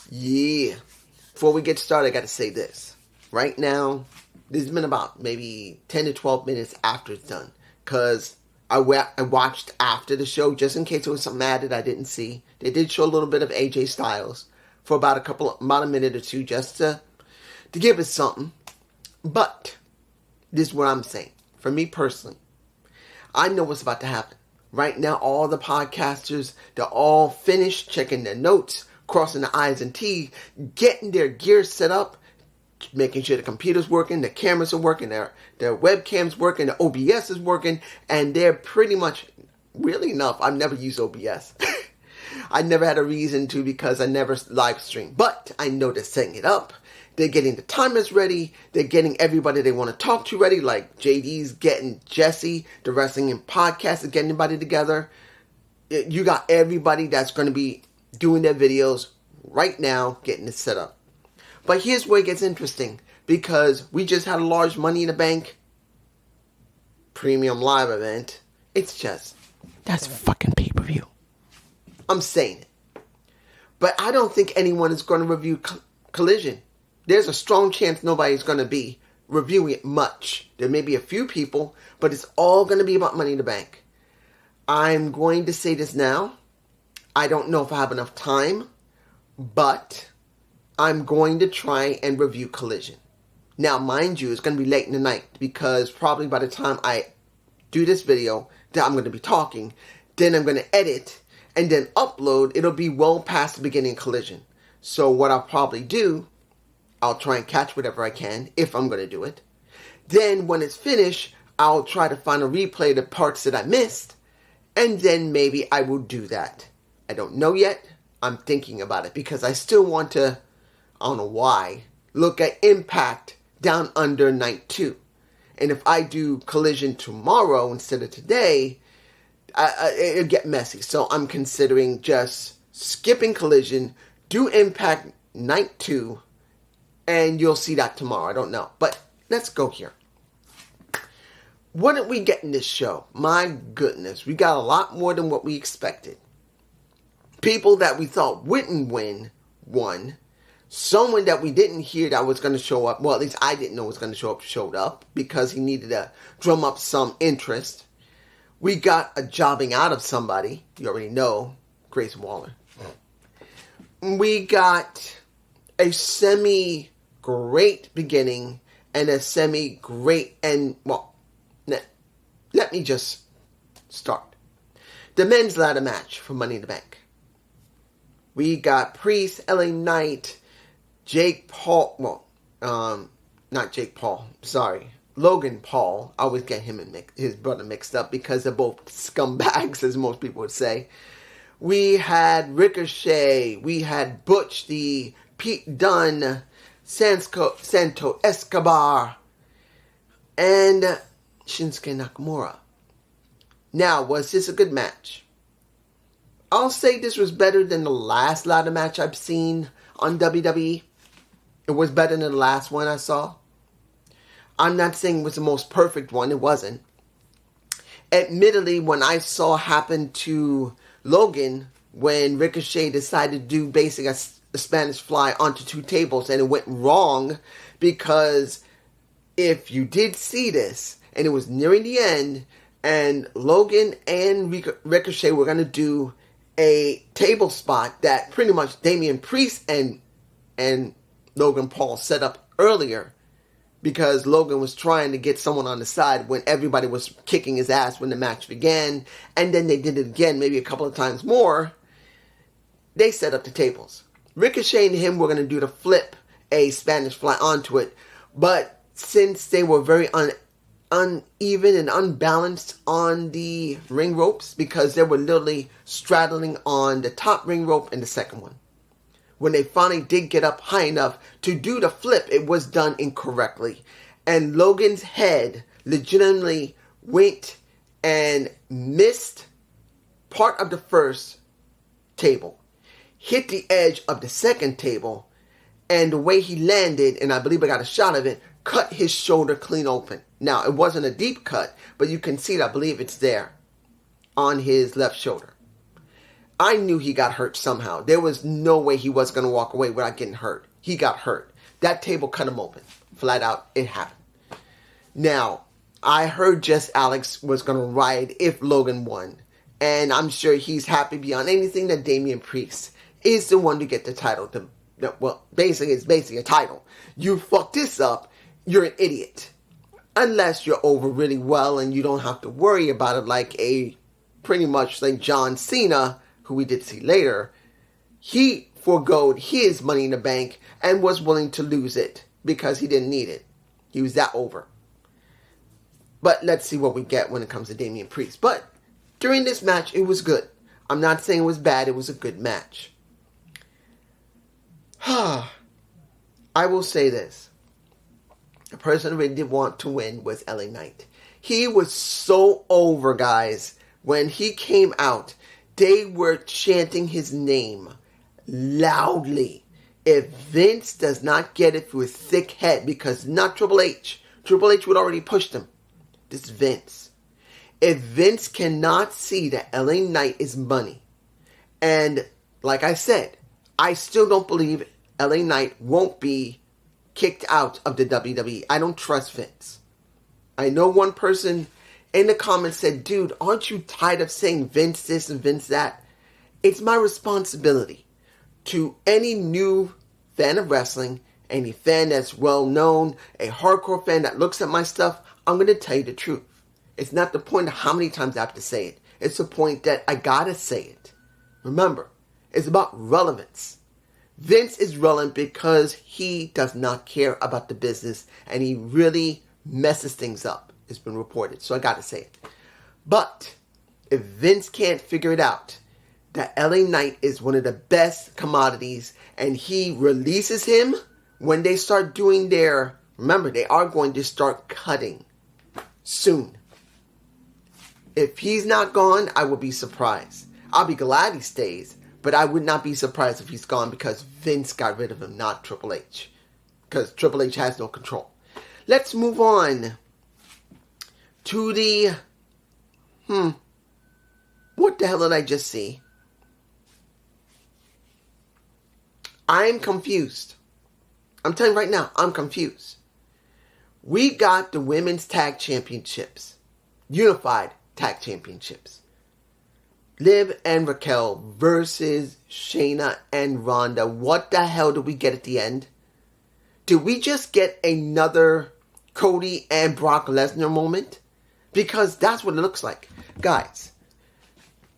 Yeah. Before we get started, I got to say this. Right now, this has been about maybe 10 to 12 minutes after it's done. Because I watched after the show just in case there was something added I didn't see. They did show a little bit of AJ Styles for about a minute or two just to give us something. But this is what I'm saying. For me personally, I know what's about to happen. Right now, all the podcasters, they're all finished checking their notes, crossing the I's and T's, getting their gear set up, making sure the computer's working, the cameras are working, their webcam's working, the OBS is working, and they're pretty much, really enough, I've never used OBS. I never had a reason to because I never live stream. But I know they're setting it up. They're getting the timers ready. They're getting everybody they want to talk to ready. Like JD's getting Jesse, the Wrestling and Podcast is getting everybody together. You got everybody that's going to be doing their videos right now, getting it set up. But here's where it gets interesting. Because we just had a large Money in the Bank premium live event. It's just, that's fucking pay-per-view. I'm saying it. But I don't think anyone is going to review Collision. There's a strong chance nobody's going to be reviewing it much. There may be a few people, but it's all going to be about Money in the Bank. I'm going to say this now. I don't know if I have enough time, but I'm going to try and review Collision. Now, mind you, it's going to be late in the night because probably by the time I do this video that I'm going to be talking, then I'm going to edit and then upload. It'll be well past the beginning of Collision. So what I'll probably do, I'll try and catch whatever I can, if I'm going to do it. Then, when it's finished, I'll try to find a replay of the parts that I missed. And then maybe I will do that. I don't know yet. I'm thinking about it. Because I still want to, I don't know why, look at Impact Down Under Night 2. And if I do Collision tomorrow instead of today, it'll get messy. So I'm considering just skipping Collision, do Impact Night 2, and you'll see that tomorrow. I don't know. But let's go here. What did we get in this show? My goodness. We got a lot more than what we expected. People that we thought wouldn't win, won. Someone that we didn't hear that was going to show up. Well, at least I didn't know was going to show up, showed up. Because he needed to drum up some interest. We got a jobbing out of somebody. You already know. Grayson Waller. We got a semi-great beginning and a semi-great end. Well, let me just start. The men's ladder match for Money in the Bank. We got Priest, LA Knight, Jake Paul. Well, not Jake Paul. Sorry. Logan Paul. I always get him and his brother mixed up because they're both scumbags, as most people would say. We had Ricochet. We had Butch, the Pete Dunne, Santo Escobar, and Shinsuke Nakamura. Now, was this a good match? I'll say this was better than the last ladder match I've seen on WWE. It was better than the last one I saw. I'm not saying it was the most perfect one. It wasn't. Admittedly, when I saw happen to Logan, when Ricochet decided to do basically a Spanish fly onto two tables, and it went wrong because if you did see this, and it was nearing the end, and Logan and Ricochet were going to do a table spot that pretty much Damian Priest and Logan Paul set up earlier, because Logan was trying to get someone on the side when everybody was kicking his ass when the match began. And then they did it again, maybe a couple of times more. They set up the tables. Ricochet and him were going to do the flip, a Spanish fly onto it. But since they were very uneven and unbalanced on the ring ropes, because they were literally straddling on the top ring rope and the second one. When they finally did get up high enough to do the flip, it was done incorrectly. And Logan's head legitimately went and missed part of the first table. Hit the edge of the second table. And the way he landed, and I believe I got a shot of it, cut his shoulder clean open. Now, it wasn't a deep cut, but you can see it. I believe it's there on his left shoulder. I knew he got hurt somehow. There was no way he was going to walk away without getting hurt. He got hurt. That table cut him open. Flat out, it happened. Now, I heard Just Alex was going to ride if Logan won. And I'm sure he's happy beyond anything that Damian Priest is the one to get the title. Well, basically, it's basically a title. You fuck this up, you're an idiot. Unless you're over really well and you don't have to worry about it like pretty much like John Cena, who we did see later. He forgoed his Money in the Bank and was willing to lose it because he didn't need it. He was that over. But let's see what we get when it comes to Damian Priest. But during this match, it was good. I'm not saying it was bad. It was a good match. I will say this. The person who really did want to win was LA Knight. He was so over, guys. When he came out, they were chanting his name loudly. If Vince does not get it through his thick head, because not Triple H. Triple H would already pushed him. This is Vince. If Vince cannot see that LA Knight is money, and like I said, I still don't believe LA Knight won't be kicked out of the WWE. I don't trust Vince. I know one person in the comments said, dude, aren't you tired of saying Vince this and Vince that? It's my responsibility to any new fan of wrestling, any fan that's well known, a hardcore fan that looks at my stuff. I'm going to tell you the truth. It's not the point of how many times I have to say it. It's the point that I gotta say it. Remember, it's about relevance. Vince is relevant because he does not care about the business and he really messes things up. It's been reported, so I gotta say it. But if Vince can't figure it out, that LA Knight is one of the best commodities and he releases him when they start doing their, remember, they are going to start cutting soon. If he's not gone, I will be surprised. I'll be glad he stays, but I would not be surprised if he's gone because Vince got rid of him, not Triple H. Because Triple H has no control. Let's move on to the... What the hell did I just see? I'm confused. I'm telling you right now, I'm confused. We got the Women's Tag Championships. Unified Tag Championships. Liv and Raquel versus Shayna and Ronda. What the hell did we get at the end? Did we just get another Cody and Brock Lesnar moment? Because that's what it looks like. Guys,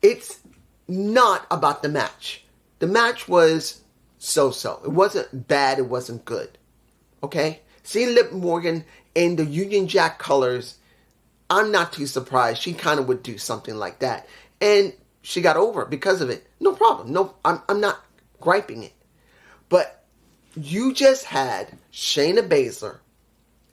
it's not about the match. The match was so-so. It wasn't bad. It wasn't good. Okay? Seeing Liv Morgan in the Union Jack colors, I'm not too surprised. She kind of would do something like that. And she got over because of it. No problem. No, I'm not griping it. But you just had Shayna Baszler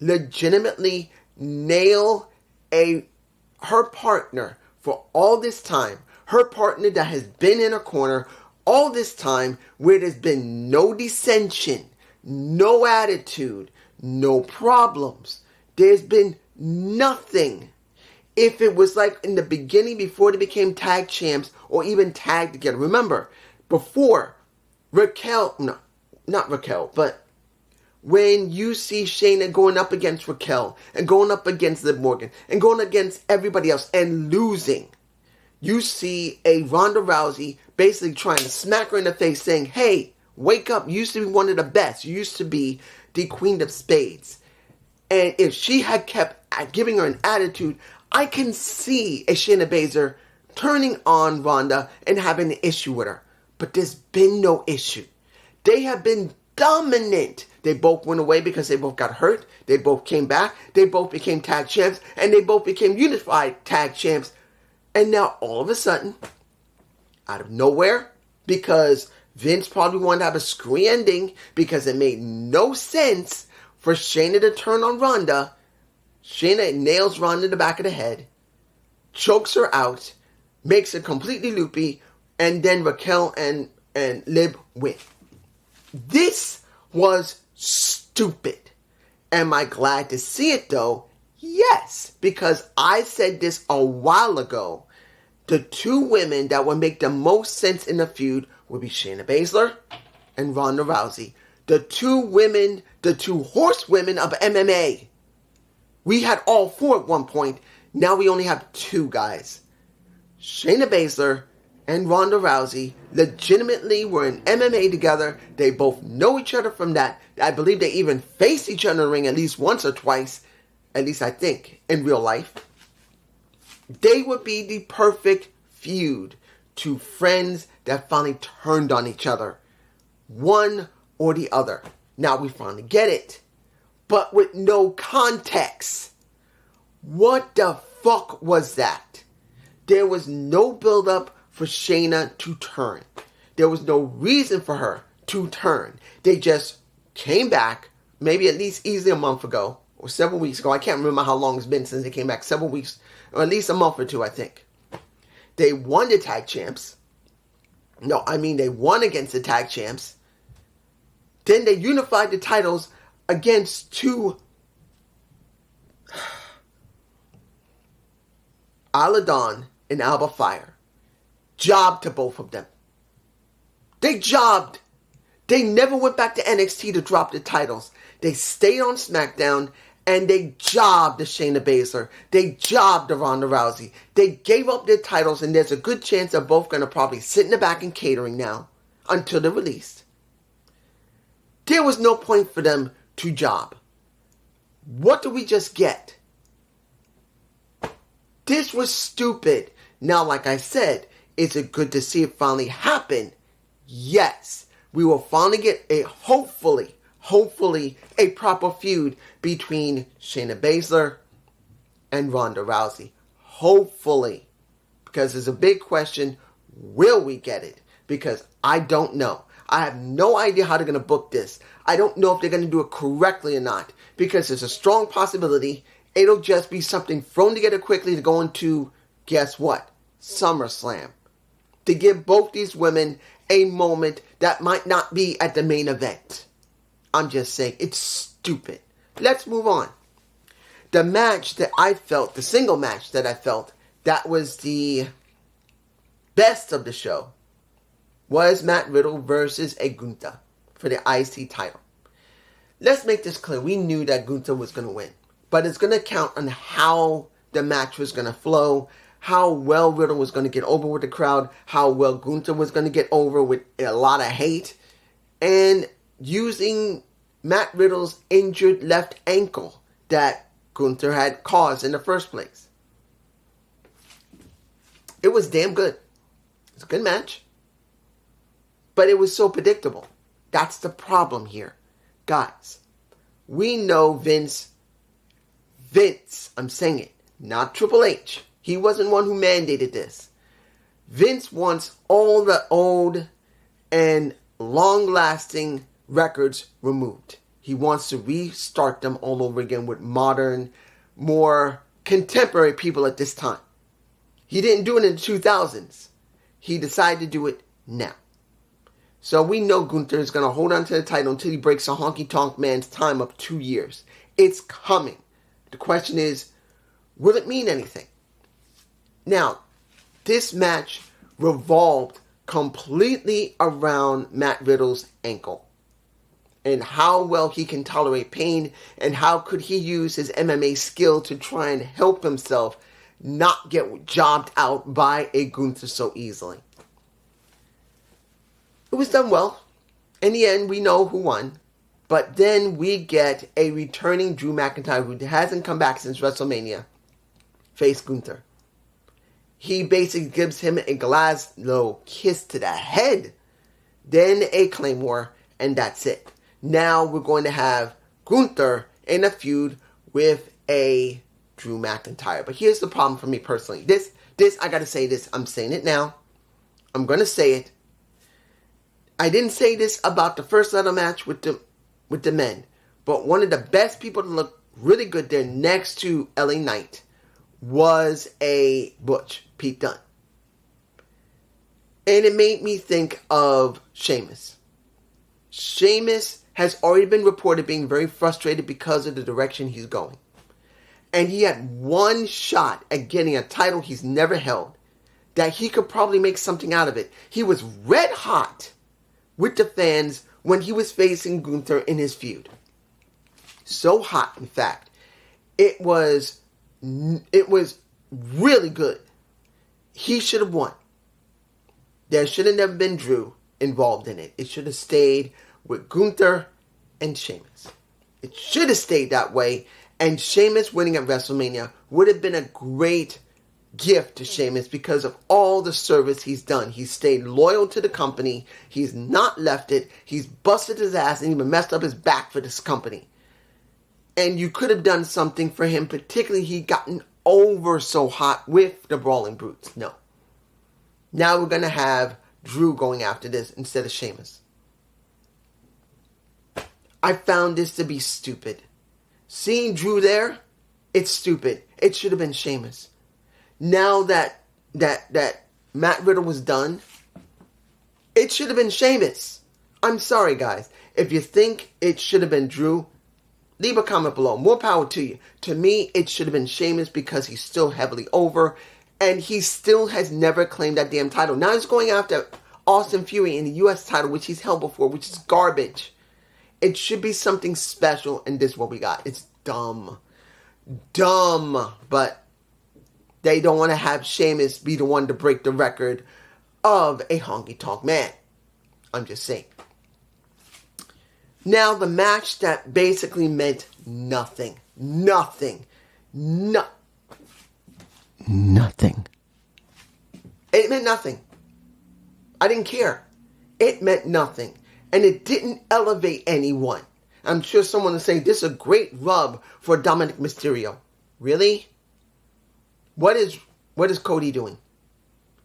legitimately nail her partner for all this time. Her partner that has been in her corner all this time where there's been no dissension, no attitude, no problems. There's been nothing. If it was like in the beginning before they became tag champs or even tagged together. Remember, before Raquel, no, not Raquel, but when you see Shayna going up against Raquel and going up against Liv Morgan and going against everybody else and losing, you see a Ronda Rousey basically trying to smack her in the face saying, hey, wake up. You used to be one of the best. You used to be the Queen of Spades. And if she had kept giving her an attitude, I can see a Shayna Baszler turning on Ronda and having an issue with her. But there's been no issue. They have been dominant. They both went away because they both got hurt. They both came back. They both became tag champs. And they both became unified tag champs. And now all of a sudden, out of nowhere, because Vince probably wanted to have a screwy ending because it made no sense for Shayna to turn on Ronda. Shayna nails Ronda in the back of the head, chokes her out, makes her completely loopy, and then Raquel and Liv win. This was stupid. Am I glad to see it though? Yes, because I said this a while ago the two women that would make the most sense in the feud would be Shayna Baszler and Ronda Rousey. The two women, the two horsewomen of MMA. We had all four at one point. Now we only have two guys. Shayna Baszler and Ronda Rousey legitimately were in MMA together. They both know each other from that. I believe they even faced each other in the ring at least once or twice. At least I think, in real life. They would be the perfect feud to friends that finally turned on each other. One or the other. Now we finally get it. But with no context. What the fuck was that? There was no build-up for Shayna to turn. There was no reason for her to turn. They just came back, maybe at least easily a month ago, or several weeks ago. I can't remember how long it's been since they came back. Several weeks, or at least a month or two, I think. They won the tag champs. No, I mean they won against the tag champs. Then they unified the titles against two Isla Dawn and Alba Fire. Jobbed to both of them. They jobbed. They never went back to NXT to drop the titles. They stayed on SmackDown and they jobbed to Shayna Baszler. They jobbed to Ronda Rousey. They gave up their titles and there's a good chance they're both going to probably sit in the back and catering now until they're released. There was no point for them to job. What do we just get? This was stupid. Now, like I said, is it good to see it finally happen? Yes. We will finally get a, hopefully, a proper feud between Shayna Baszler and Ronda Rousey. Hopefully. Because there's a big question, will we get it? Because I don't know. I have no idea how they're going to book this. I don't know if they're going to do it correctly or not. Because there's a strong possibility it'll just be something thrown together quickly to go into, guess what? SummerSlam. To give both these women a moment that might not be at the main event. I'm just saying, it's stupid. Let's move on. The match that I felt, the single match that I felt, that was the best of the show, was Matt Riddle versus a Gunther for the IC title. Let's make this clear. We knew that Gunther was going to win. But it's going to count on how the match was going to flow, how well Riddle was going to get over with the crowd, how well Gunther was going to get over with a lot of hate, and using Matt Riddle's injured left ankle that Gunther had caused in the first place. It was damn good. It's a good match. But it was so predictable. That's the problem here. Guys, we know Vince, I'm saying it, not Triple H. He wasn't one who mandated this. Vince wants all the old and long-lasting records removed. He wants to restart them all over again with modern, more contemporary people at this time. He didn't do it in the 2000s. He decided to do it now. So we know Gunther is going to hold on to the title until he breaks a honky-tonk man's time of 2 years. It's coming. The question is, will it mean anything? Now, this match revolved completely around Matt Riddle's ankle. And how well he can tolerate pain. And how could he use his MMA skill to try and help himself not get jobbed out by a Gunther so easily. It was done well. In the end, we know who won. But then we get a returning Drew McIntyre who hasn't come back since WrestleMania face Gunther. He basically gives him a Glasgow kiss to the head. Then a Claymore, and that's it. Now we're going to have Gunther in a feud with a Drew McIntyre. But here's the problem for me personally. This, I gotta say this. I'm saying it now. I'm gonna say it. I didn't say this about the first title match with the men. But one of the best people to look really good there next to LA Knight was a Butch, Pete Dunne. And it made me think of Sheamus. Sheamus has already been reported being very frustrated because of the direction he's going. And he had one shot at getting a title he's never held. that he could probably make something out of it. He was red hot with the fans when he was facing Gunther in his feud. So hot, in fact. It was really good. He should have won. There should have never been Drew involved in it. It should have stayed with Gunther and Sheamus. It should have stayed that way. And Sheamus winning at WrestleMania would have been a great gift to Sheamus because of all the service he's done. He's stayed loyal to the company. He's not left it. He's busted his ass and even messed up his back for this company. And you could have done something for him, particularly he gotten over so hot with the Brawling Brutes. No. Now we're going to have Drew going after this instead of Sheamus. I found this to be stupid. Seeing Drew there, it's stupid. It should have been Sheamus. Now that Matt Riddle was done, it should have been Sheamus. I'm sorry, guys. If you think it should have been Drew, leave a comment below. More power to you. To me, it should have been Sheamus because he's still heavily over. And he still has never claimed that damn title. Now he's going after Austin Fury in the U.S. title, which he's held before, which is garbage. It should be something special, and this is what we got. It's dumb. Dumb. But they don't want to have Sheamus be the one to break the record of a honky-tonk man. I'm just saying. Now, the match that basically meant nothing. Nothing. Nothing. It meant nothing. I didn't care. It meant nothing. And it didn't elevate anyone. I'm sure someone will say, this is a great rub for Dominic Mysterio. Really? What is Cody doing?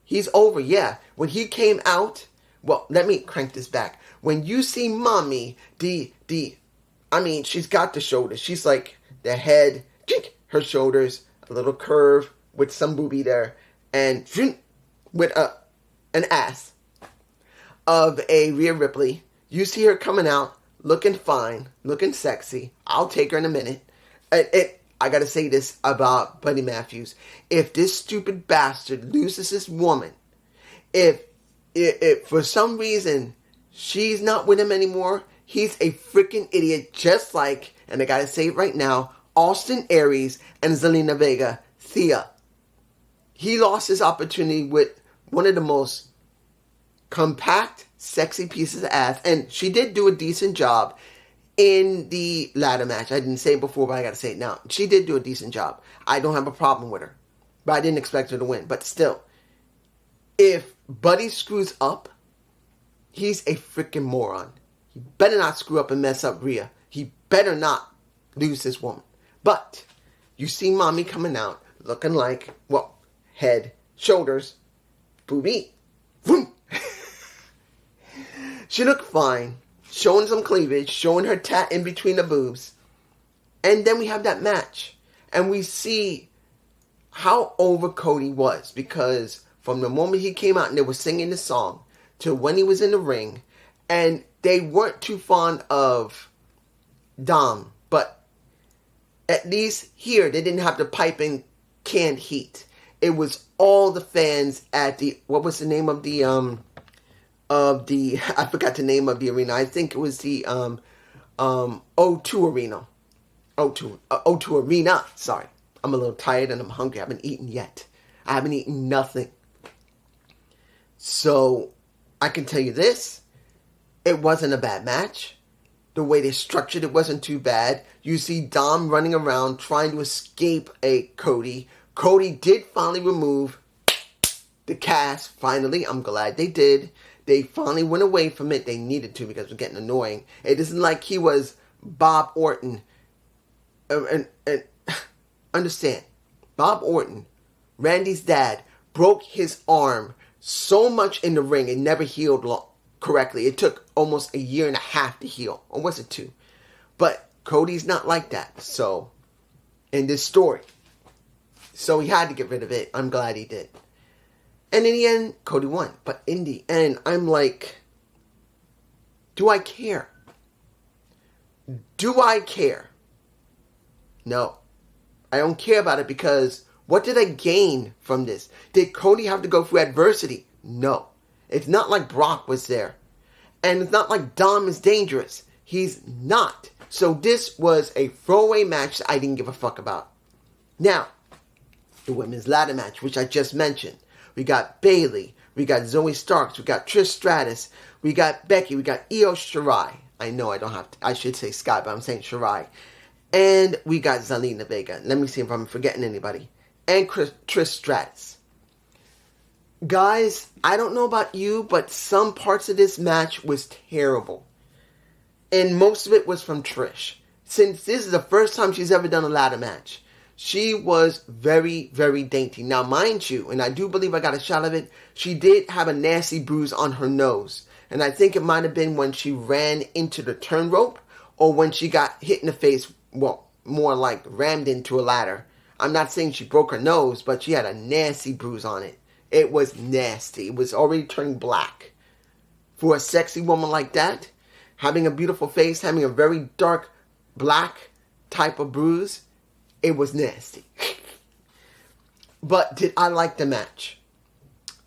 He's over, yeah. When he came out, well, let me crank this back. When you see Mommy, she's got the shoulders. She's like the head, her shoulders, a little curve with some boobie there, and with an ass of a Rhea Ripley. You see her coming out, looking fine, looking sexy. I'll take her in a minute. I gotta say this about Buddy Matthews. If this stupid bastard loses this woman, if for some reason she's not with him anymore, he's a freaking idiot, just like, and I gotta say it right now, Austin Aries and Zelina Vega, Thea. He lost his opportunity with one of the most compact, sexy pieces of ass, and she did do a decent job in the ladder match. I didn't say it before, but I gotta say it now. She did do a decent job. I don't have a problem with her, but I didn't expect her to win. But still, if Buddy screws up, he's a freaking moron. He better not screw up and mess up Rhea. He better not lose this woman. But you see Mommy coming out looking like, well, head, shoulders, boobie. Vroom. She looked fine, showing some cleavage, showing her tat in between the boobs. And then we have that match. And we see how over Cody was. Because from the moment he came out and they were singing the song to when he was in the ring, and they weren't too fond of Dom. But at least here, they didn't have to pipe in canned heat. It was all the fans at the, what was the name of the, I forgot the name of the arena. I think it was the O2 Arena. O2 Arena. Sorry. I'm a little tired and I'm hungry. I haven't eaten yet. I haven't eaten nothing. So, I can tell you this. It wasn't a bad match. The way they structured it wasn't too bad. You see Dom running around trying to escape a Cody. Cody did finally remove the cast. Finally. I'm glad they did. They finally went away from it. They needed to because it was getting annoying. It isn't like he was Bob Orton. And understand, Bob Orton, Randy's dad, broke his arm so much in the ring it never healed correctly. It took almost a year and a half to heal. Or was it 2? But Cody's not like that. So, in this story. So he had to get rid of it. I'm glad he did. And in the end, Cody won. But in the end, I'm like, do I care? Do I care? No. I don't care about it because What did I gain from this? Did Cody have to go through adversity? No. It's not like Brock was there. And it's not like Dom is dangerous. He's not. So this was a throwaway match that I didn't give a fuck about. Now, the women's ladder match, which I just mentioned. We got Bayley. We got Zoe Starks. We got Trish Stratus. We got Becky. We got Io Shirai. I know I don't have to. I should say Sky, but I'm saying Shirai. And we got Zelina Vega. Let me see if I'm forgetting anybody. And Trish Stratus. Guys, I don't know about you, but some parts of this match was terrible. And most of it was from Trish. Since this is the first time she's ever done a ladder match, she was very, very dainty. Now, mind you, and I do believe I got a shot of it, she did have a nasty bruise on her nose. And I think it might have been when she ran into the turn rope or when she got hit in the face, well, more like rammed into a ladder. I'm not saying she broke her nose, but she had a nasty bruise on it. It was nasty. It was already turning black. For a sexy woman like that, having a beautiful face, having a very dark black type of bruise, it was nasty. But did I like the match?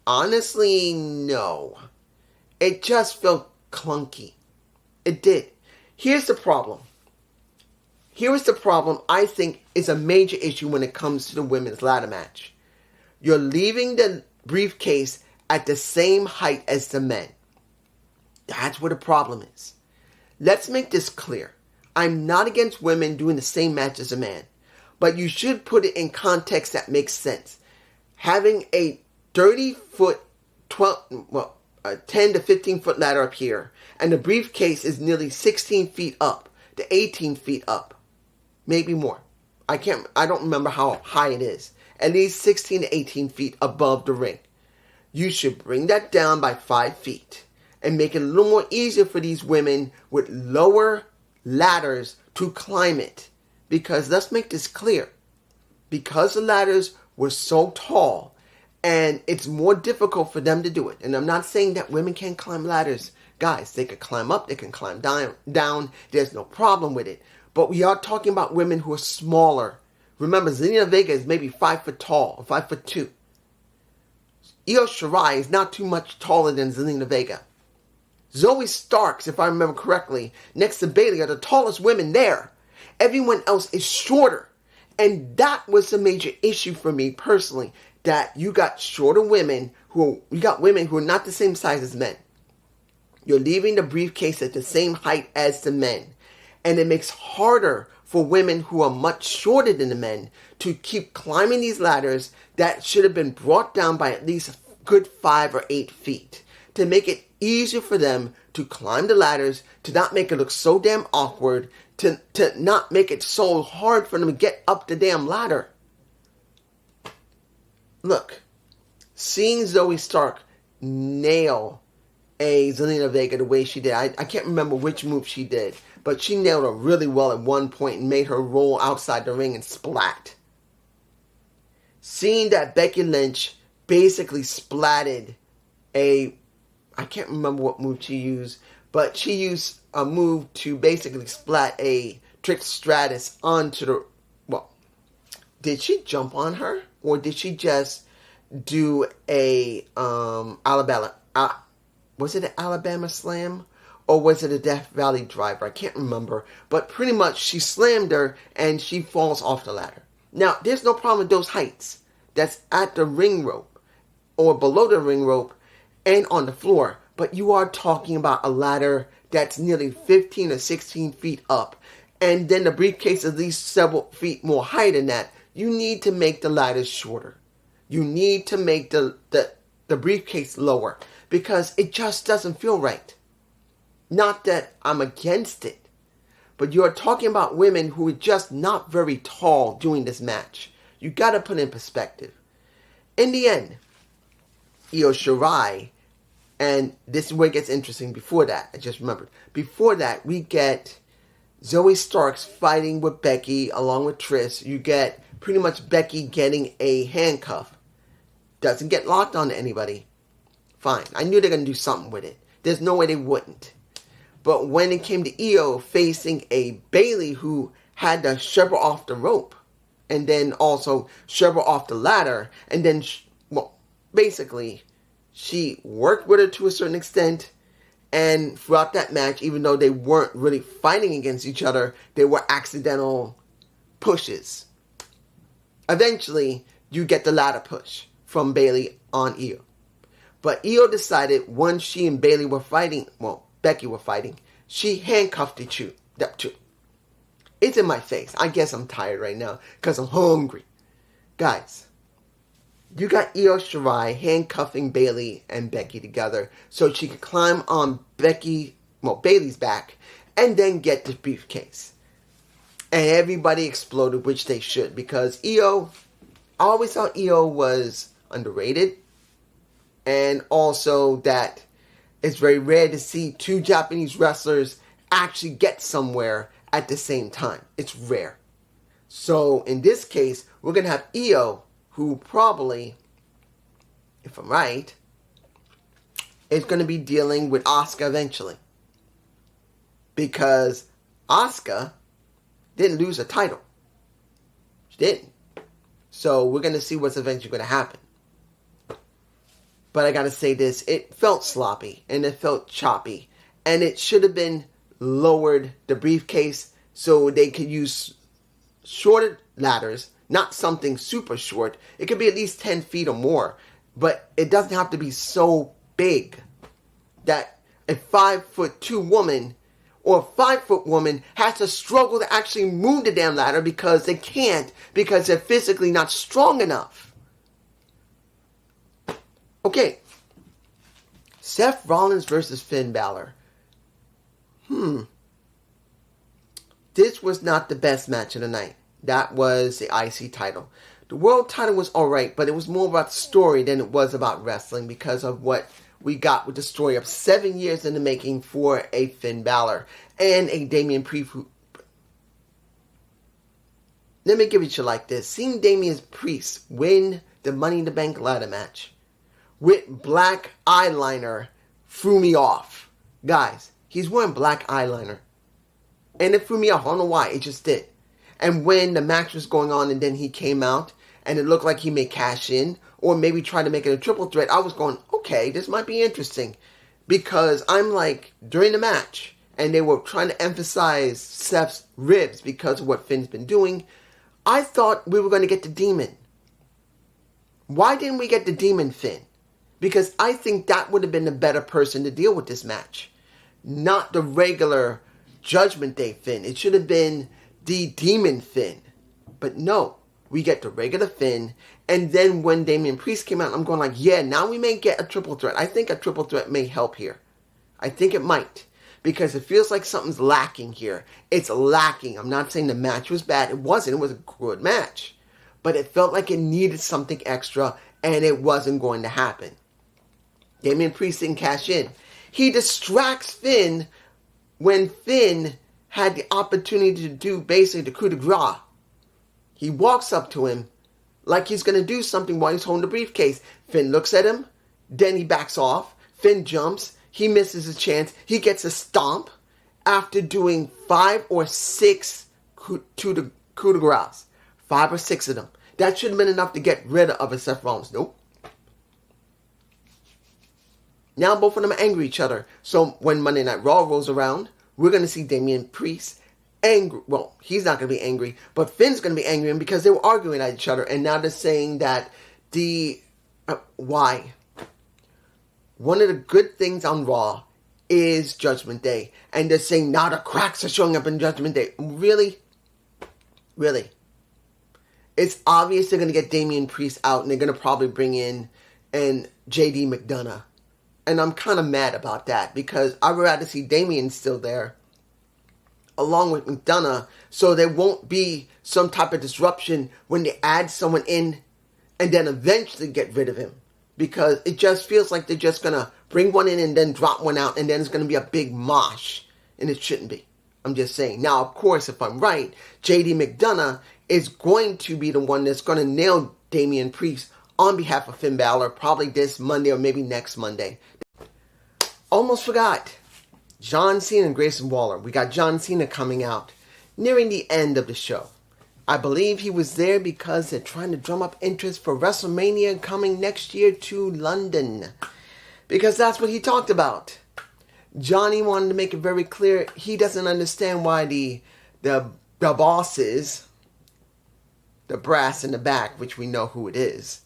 Honestly, no. It just felt clunky. It did. Here's the problem. Here's the problem I think is a major issue when it comes to the women's ladder match. You're leaving the briefcase at the same height as the men. That's where the problem is. Let's make this clear. I'm not against women doing the same match as a man. But you should put it in context that makes sense. Having a 30-foot, 10 to 15-foot ladder up here, and the briefcase is nearly 16 feet up to 18 feet up. Maybe more. I don't remember how high it is. At least 16 to 18 feet above the ring. You should bring that down by 5 feet and make it a little more easier for these women with lower ladders to climb it. Because let's make this clear. Because the ladders were so tall and it's more difficult for them to do it. And I'm not saying that women can't climb ladders. Guys, they can climb up, they can climb down. There's no problem with it. But we are talking about women who are smaller. Remember, Zelina Vega is maybe 5 foot tall, or 5'2". Io Shirai is not too much taller than Zelina Vega. Zoe Starks, if I remember correctly, next to Bayley are the tallest women there. Everyone else is shorter. And that was the major issue for me personally. That you got shorter women you got women who are not the same size as men. You're leaving the briefcase at the same height as the men. And it makes harder for women who are much shorter than the men to keep climbing these ladders that should have been brought down by at least a good 5 or 8 feet. To make it easier for them to climb the ladders, to not make it look so damn awkward, to not make it so hard for them to get up the damn ladder. Look, seeing Zoe Stark nail a Zelina Vega the way she did, I can't remember which move she did, but she nailed her really well at one point and made her roll outside the ring and splat. Seeing that Becky Lynch basically splatted I can't remember what move she used, but she used a move to basically splat a Trish Stratus onto did she jump on her? Or did she just do a Alabama, was it an Alabama slam? Or was it a Death Valley driver? I can't remember. But pretty much she slammed her and she falls off the ladder. Now, there's no problem with those heights. That's at the ring rope or below the ring rope and on the floor. But you are talking about a ladder that's nearly 15 or 16 feet up. And then the briefcase is at least several feet more high than that. You need to make the ladders shorter. You need to make the briefcase lower. Because it just doesn't feel right. Not that I'm against it. But you're talking about women who are just not very tall doing this match. You got to put it in perspective. In the end, Io Shirai, and this is where it gets interesting. Before that, I just remembered. Before that, we get Zoe Starks fighting with Becky along with Trish. You get pretty much Becky getting a handcuff. Doesn't get locked onto anybody. Fine. I knew they were going to do something with it. There's no way they wouldn't. But when it came to Io facing a Bayley who had to shove her off the rope, and then also shove her off the ladder, and then, basically, she worked with her to a certain extent, and throughout that match, even though they weren't really fighting against each other, they were accidental pushes. Eventually, you get the ladder push from Bayley on Io. But Io decided once she and Bayley were fighting, Becky were fighting, she handcuffed the two. It's in my face. I guess I'm tired right now because I'm hungry. Guys, you got Io Shirai handcuffing Bayley and Becky together so she could climb on Bayley's back and then get the briefcase. And everybody exploded, which they should, because Io, I always thought Io was underrated. And also that it's very rare to see two Japanese wrestlers actually get somewhere at the same time. It's rare. So in this case, we're going to have Io, who probably, if I'm right, is going to be dealing with Asuka eventually. Because Asuka didn't lose a title. She didn't. So we're going to see what's eventually going to happen. But I got to say this, it felt sloppy and it felt choppy. And it should have been lowered, the briefcase, so they could use shorter ladders, not something super short. It could be at least 10 feet or more. But it doesn't have to be so big that a 5'2" woman or a 5-foot woman has to struggle to actually move the damn ladder because they can't, because they're physically not strong enough. Okay. Seth Rollins versus Finn Balor. This was not the best match of the night. That was the IC title. The world title was alright, but it was more about the story than it was about wrestling because of what we got with the story of 7 years in the making for a Finn Balor and a Damian Priest. Let me give it to you like this. Seeing Damian Priest win the Money in the Bank ladder match with black eyeliner threw me off. Guys, he's wearing black eyeliner. And it threw me off. I don't know why. It just did. And when the match was going on and then he came out and it looked like he may cash in or maybe try to make it a triple threat, I was going, okay, this might be interesting. Because I'm like, during the match, and they were trying to emphasize Seth's ribs because of what Finn's been doing, I thought we were going to get the Demon. Why didn't we get the Demon Finn? Because I think that would have been the better person to deal with this match. Not the regular Judgment Day Finn. It should have been the Demon Finn. But no, we get the regular Finn. And then when Damian Priest came out, I'm going like, yeah, now we may get a triple threat. I think a triple threat may help here. I think it might. Because it feels like something's lacking here. It's lacking. I'm not saying the match was bad. It wasn't. It was a good match. But it felt like it needed something extra. And it wasn't going to happen. Damian Priest didn't cash in. He distracts Finn when Finn had the opportunity to do basically the coup de grace. He walks up to him like he's going to do something while he's holding the briefcase. Finn looks at him. Then he backs off. Finn jumps. He misses his chance. He gets a stomp after doing 5 or 6 coup de grace. 5 or 6 of them. That should have been enough to get rid of a Seth Rollins. Nope. Now both of them are angry at each other. So when Monday Night Raw rolls around, we're going to see Damian Priest angry. Well, he's not going to be angry, but Finn's going to be angry because they were arguing at each other. And now they're saying that why? One of the good things on Raw is Judgment Day. And they're saying now the cracks are showing up in Judgment Day. Really? Really? It's obvious they're going to get Damian Priest out and they're going to probably bring in and JD McDonough. And I'm kind of mad about that because I would rather see Damian still there along with McDonough so there won't be some type of disruption when they add someone in and then eventually get rid of him. Because it just feels like they're just going to bring one in and then drop one out and then it's going to be a big mosh. And it shouldn't be. I'm just saying. Now, of course, if I'm right, JD McDonough is going to be the one that's going to nail Damian Priest on behalf of Finn Balor probably this Monday or maybe next Monday. Almost forgot. John Cena and Grayson Waller. We got John Cena coming out nearing the end of the show. I believe he was there because they're trying to drum up interest for WrestleMania coming next year to London. Because that's what he talked about. Johnny wanted to make it very clear he doesn't understand why the bosses, the brass in the back, which we know who it is,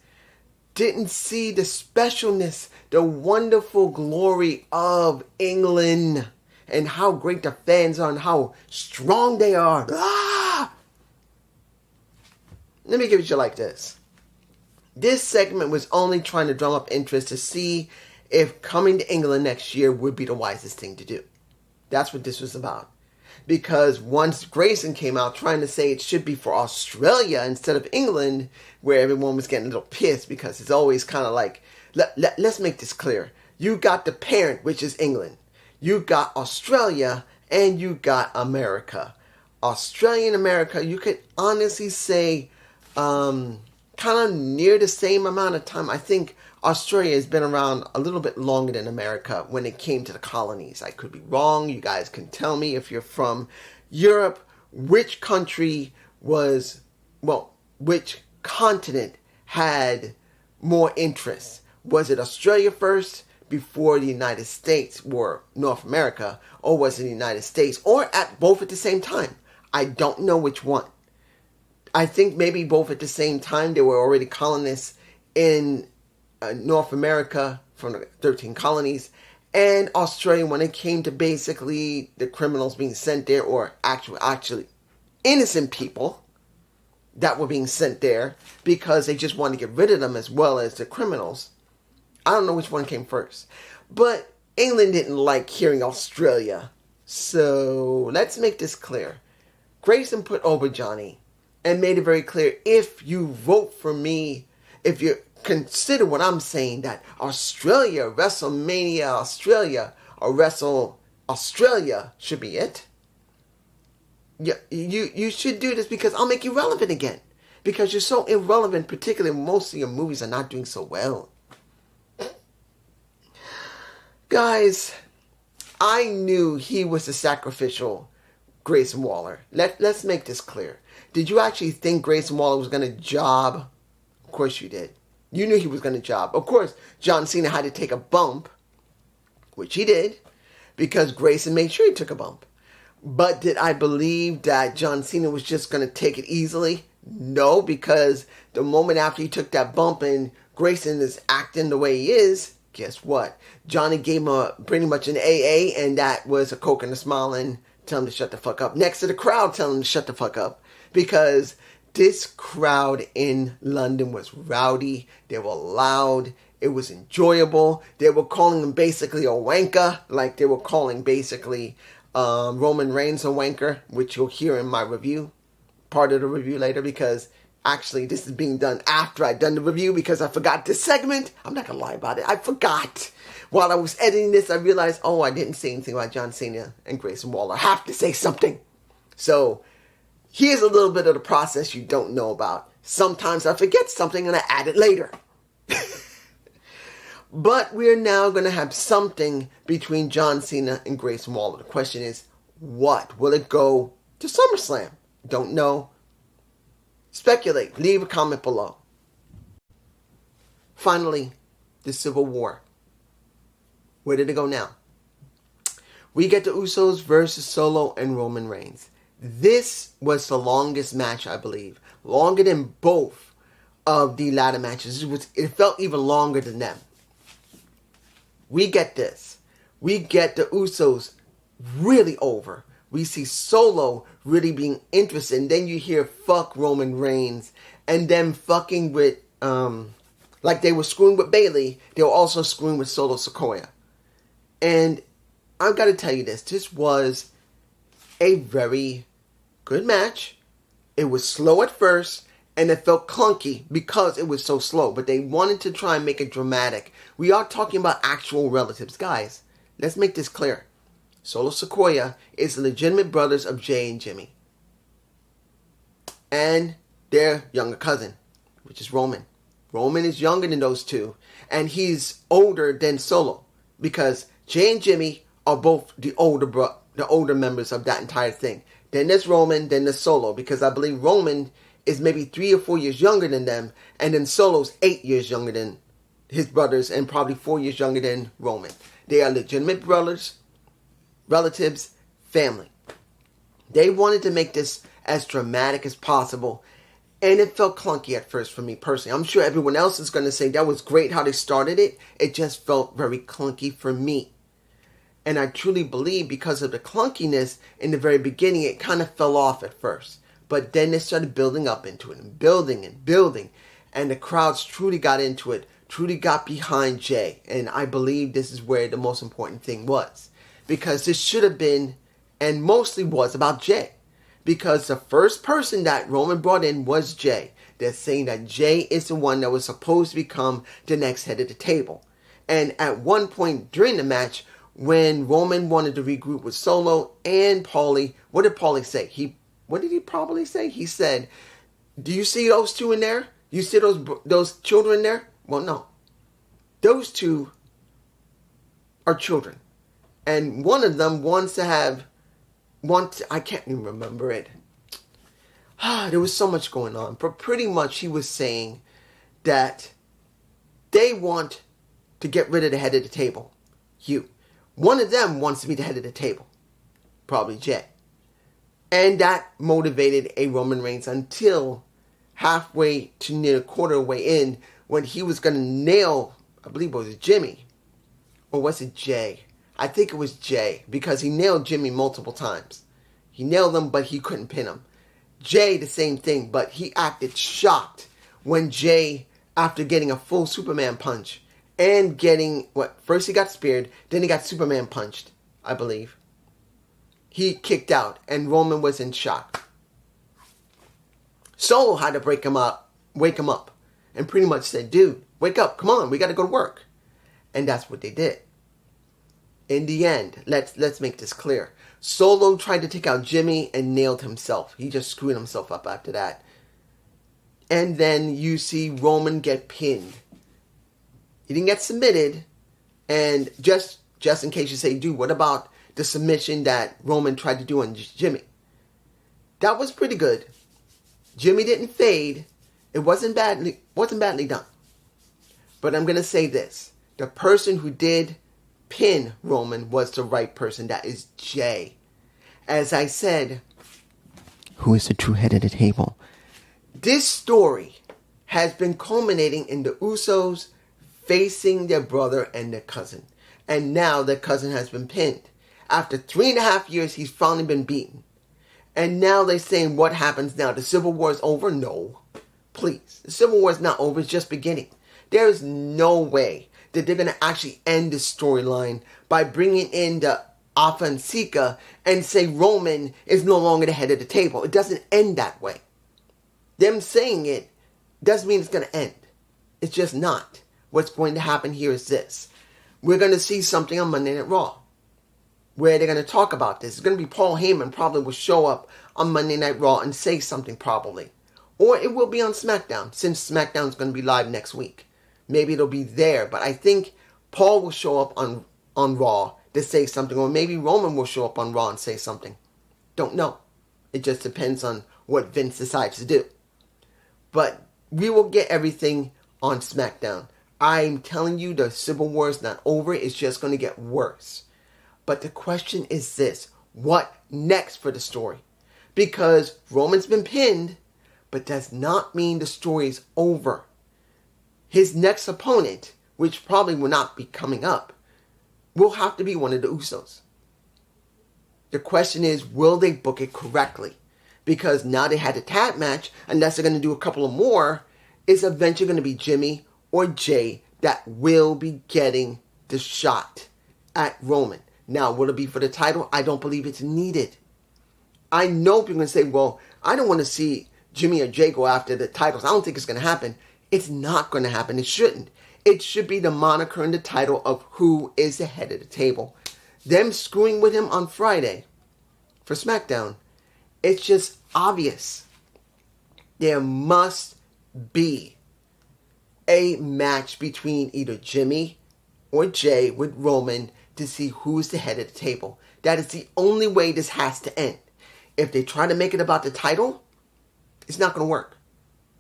didn't see the specialness, the wonderful glory of England and how great the fans are and how strong they are. Ah! Let me give it to you like this. This segment was only trying to drum up interest to see if coming to England next year would be the wisest thing to do. That's what this was about. Because once Grayson came out trying to say it should be for Australia instead of England, where everyone was getting a little pissed because it's always kind of like, let's make this clear. You got the parent, which is England. You got Australia and you got America. Australia and America, you could honestly say kind of near the same amount of time. I think Australia has been around a little bit longer than America when it came to the colonies. I could be wrong. You guys can tell me if you're from Europe, which country was, well, which continent had more interest. Was it Australia first before the United States or North America, or was it the United States, or at both at the same time? I don't know which one. I think maybe both at the same time. There were already colonists in North America from the 13 colonies, and Australia when it came to basically the criminals being sent there, or actually innocent people that were being sent there because they just wanted to get rid of them as well as the criminals. I don't know which one came first, but England didn't like hearing Australia. So let's make this clear. Grayson put over Johnny and made it very clear, if you vote for me, if you consider what I'm saying, that Australia, WrestleMania Australia, or Wrestle Australia should be it. You should do this because I'll make you relevant again. Because you're so irrelevant, particularly most of your movies are not doing so well. Guys, I knew he was the sacrificial Grayson Waller. Let's make this clear. Did you actually think Grayson Waller was going to job? Of course you did. You knew he was going to job. Of course, John Cena had to take a bump, which he did, because Grayson made sure he took a bump. But did I believe that John Cena was just going to take it easily? No, because the moment after he took that bump and Grayson is acting the way he is, guess what? Johnny gave him pretty much an AA, and that was a coke and a smile and tell him to shut the fuck up. Next to the crowd, tell him to shut the fuck up. Because this crowd in London was rowdy. They were loud. It was enjoyable. They were calling him basically a wanker, like they were calling basically Roman Reigns a wanker, which you'll hear in my review, part of the review later, because actually this is being done after I've done the review because I forgot this segment. I'm not going to lie about it. I forgot. While I was editing this, I realized, I didn't say anything about John Cena and Grayson Waller. I have to say something. So here's a little bit of the process you don't know about. Sometimes I forget something and I add it later. But we're now going to have something between John Cena and Grayson Waller. The question is, what? Will it go to SummerSlam? Don't know. Speculate. Leave a comment below. Finally, the Civil War. Where did it go now? We get the Usos versus Solo and Roman Reigns. This was the longest match, I believe. Longer than both of the ladder matches. It felt even longer than them. We get this. We get the Usos really over. We see Solo really being interested. And then you hear fuck Roman Reigns. And them fucking with, like they were screwing with Bayley, they were also screwing with Solo Sikoa. And I've got to tell you this. This was a very good match. It was slow at first, and it felt clunky because it was so slow. But they wanted to try and make it dramatic. We are talking about actual relatives. Guys, let's make this clear. Solo Sikoa is the legitimate brothers of Jay and Jimmy. And their younger cousin, which is Roman. Roman is younger than those two. And he's older than Solo. Because Jay and Jimmy are both the older the older members of that entire thing. Then there's Roman, then there's Solo, because I believe Roman is maybe 3 or 4 years younger than them, and then Solo's 8 years younger than his brothers, and probably 4 years younger than Roman. They are legitimate brothers, relatives, family. They wanted to make this as dramatic as possible, and it felt clunky at first for me personally. I'm sure everyone else is going to say that was great how they started it. It just felt very clunky for me. And I truly believe because of the clunkiness in the very beginning, it kind of fell off at first. But then they started building up into it and building and building. And the crowds truly got into it, truly got behind Jay. And I believe this is where the most important thing was. Because this should have been, and mostly was, about Jay. Because the first person that Roman brought in was Jay. They're saying that Jay is the one that was supposed to become the next head of the table. And at one point during the match, when Roman wanted to regroup with Solo and Paulie, what did Paulie say? What did he probably say? He said, "Do you see those two in there? You see those children in there?" Well, no. Those two are children. And one of them I can't even remember it. There was so much going on. But pretty much he was saying that they want to get rid of the head of the table. One of them wants to be the head of the table. Probably Jay. And that motivated a Roman Reigns until halfway to near a quarter way in when he was going to nail, I believe it was Jimmy. Or was it Jay? I think it was Jay, because he nailed Jimmy multiple times. He nailed him, but he couldn't pin him. Jay, the same thing, but he acted shocked when Jay, after getting a full Superman punch, and getting, first he got speared, then he got Superman punched, I believe. He kicked out, and Roman was in shock. Solo had to wake him up, and pretty much said, "Dude, wake up, come on, we got to go to work." And that's what they did. In the end, let's make this clear. Solo tried to take out Jimmy and nailed himself. He just screwed himself up after that. And then you see Roman get pinned. He didn't get submitted. And just in case you say, "Dude, what about the submission that Roman tried to do on Jimmy?" That was pretty good. Jimmy didn't fade. It wasn't badly done. But I'm going to say this. The person who did pin Roman was the right person. That is Jay. As I said, who is the true head of the table? This story has been culminating in the Usos facing their brother and their cousin. And now their cousin has been pinned. After 3.5 years, he's finally been beaten. And now they're saying, what happens now? The Civil War is over? No. Please. The Civil War is not over. It's just beginning. There is no way that they're going to actually end this storyline by bringing in the Alpha and Sika and say Roman is no longer the head of the table. It doesn't end that way. Them saying it doesn't mean it's going to end. It's just not. What's going to happen here is this. We're going to see something on Monday Night Raw where they're going to talk about this. It's going to be Paul Heyman probably will show up on Monday Night Raw and say something probably. Or it will be on SmackDown, since SmackDown's going to be live next week. Maybe it'll be there, but I think Paul will show up on Raw to say something, or maybe Roman will show up on Raw and say something. Don't know. It just depends on what Vince decides to do. But we will get everything on SmackDown. I'm telling you, the Civil War is not over. It's just going to get worse. But the question is this. What next for the story? Because Roman's been pinned, but does not mean the story is over. His next opponent, which probably will not be coming up, will have to be one of the Usos. The question is, will they book it correctly? Because now they had a tag match, unless they're going to do a couple of more, it's eventually going to be Jimmy or Jay that will be getting the shot at Roman. Now, will it be for the title? I don't believe it's needed. I know people are going to say, well, I don't want to see Jimmy or Jay go after the titles. I don't think it's going to happen. It's not going to happen. It shouldn't. It should be the moniker and the title of who is the head of the table. Them screwing with him on Friday for SmackDown, it's just obvious. There must be a match between either Jimmy or Jay with Roman to see who's the head of the table. That is the only way this has to end. If they try to make it about the title, it's not going to work.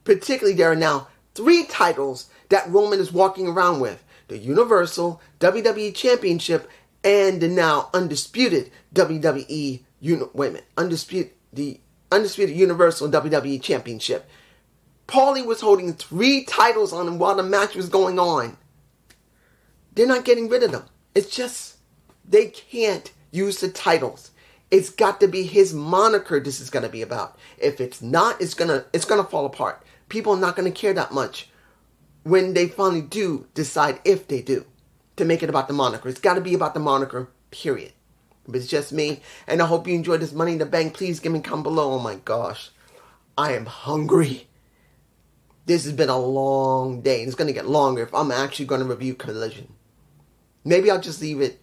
Particularly, there are now 3 titles that Roman is walking around with. The Universal WWE Championship and the now undisputed WWE the undisputed Universal WWE Championship. Paulie was holding 3 titles on him while the match was going on. They're not getting rid of them. It's just they can't use the titles. It's got to be his moniker this is going to be about. If it's not, it's gonna fall apart. People are not going to care that much when they finally do decide, if they do, to make it about the moniker. It's got to be about the moniker, period. But it's just me, and I hope you enjoyed this Money in the Bank. Please give me a comment below. Oh my gosh, I am hungry. This has been a long day, and it's going to get longer if I'm actually going to review Collision. Maybe I'll just leave it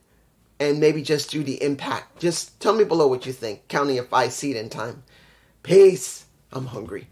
and maybe just do the Impact. Just tell me below what you think, counting if I see it in time. Peace. I'm hungry.